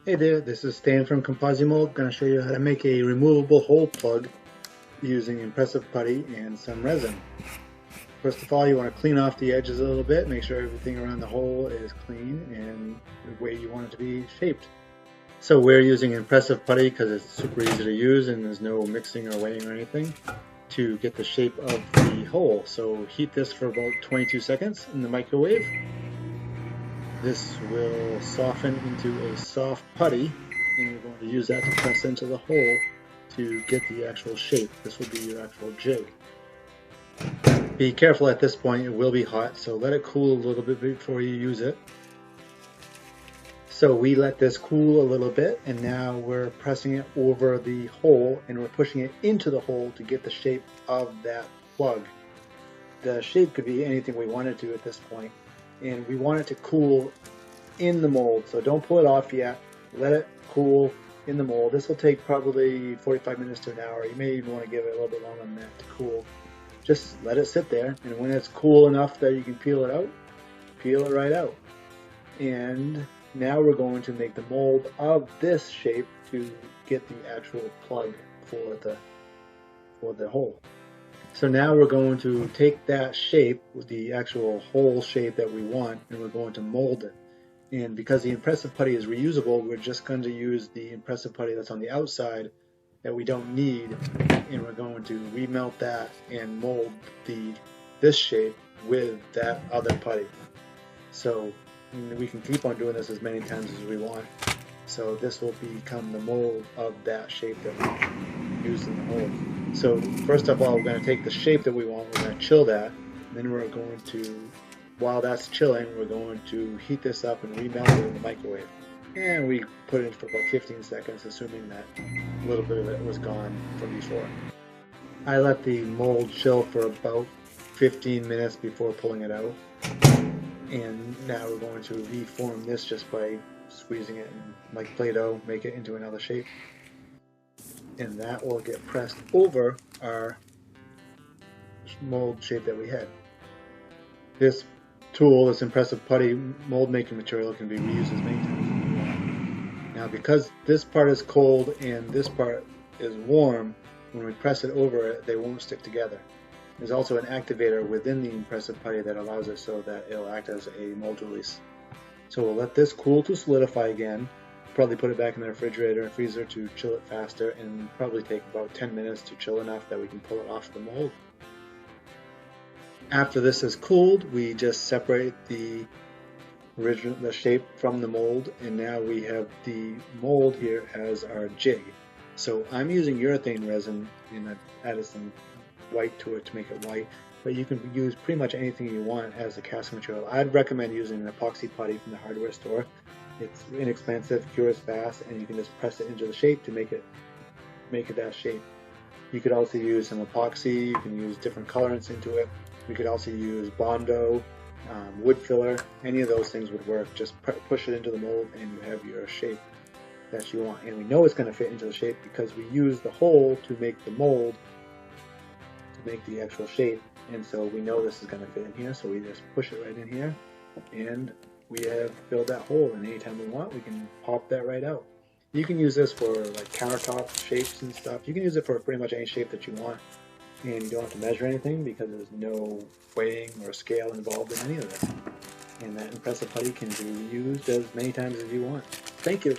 Hey there, this is Stan from ComposiMold. I'm going to show you how to make a removable hole plug using ImPRESSive Putty and some resin. First of all, you want to clean off the edges a little bit, make sure everything around the hole is clean and the way you want it to be shaped. So we're using ImPRESSive Putty because it's super easy to use and there's no mixing or weighing or anything to get the shape of the hole. So heat this for about 22 seconds in the microwave. This will soften into a soft putty, and you're going to use that to press into the hole to get the actual shape. This will be your actual jig. Be careful at this point, it will be hot, so let it cool a little bit before you use it. So we let this cool a little bit, and now we're pressing it over the hole, and we're pushing it into the hole to get the shape of that plug. The shape could be anything we wanted to at this point. And we want it to cool in the mold, so don't pull it off yet. Let it cool in the mold. This will take probably 45 minutes to an hour. You may even want to give it a little bit longer than that to cool. Just let it sit there, and when it's cool enough that you can peel it out, peel it right out. And now we're going to make the mold of this shape to get the actual plug for the hole. So now we're going to take that shape, the actual hole shape that we want, and we're going to mold it. And because the ImPRESSive Putty is reusable, we're just going to use the ImPRESSive Putty that's on the outside that we don't need, and we're going to remelt that and mold this shape with that other putty. So we can keep on doing this as many times as we want. So this will become the mold of that shape that we used in the hole. So first of all, we're going to take the shape that we want, we're going to chill that, then we're going to, while that's chilling, we're going to heat this up and remelt it in the microwave. And we put it in for about 15 seconds, assuming that a little bit of it was gone from before. I let the mold chill for about 15 minutes before pulling it out. And now we're going to reform this just by squeezing it and, like Play-Doh, make it into another shape. And that will get pressed over our mold shape that we had. This tool, this ImPRESSive Putty mold making material, can be reused as many times as you want. Now because this part is cold and this part is warm, when we press it over it, they won't stick together. There's also an activator within the ImPRESSive Putty that allows it so that it'll act as a mold release. So we'll let this cool to solidify again. Probably put it back in the refrigerator and freezer to chill it faster, and probably take about 10 minutes to chill enough that we can pull it off the mold. After this is cooled, we just separate the shape from the mold, and now we have the mold here as our jig. So I'm using urethane resin, and I've added some white to it to make it white, but you can use pretty much anything you want as a casting material. I'd recommend using an epoxy putty from the hardware store. It's inexpensive, cures fast, and you can just press it into the shape to make it that shape. You could also use some epoxy, you can use different colorants into it. You could also use Bondo, wood filler, any of those things would work. Just push it into the mold and you have your shape that you want. And we know it's going to fit into the shape because we use the hole to make the mold, to make the actual shape. And so we know this is going to fit in here, so we just push it right in here, and we have filled that hole, and anytime we want, we can pop that right out. You can use this for like countertop shapes and stuff. You can use it for pretty much any shape that you want, and you don't have to measure anything because there's no weighing or scale involved in any of this. And that ImPRESSive Putty can be used as many times as you want. Thank you.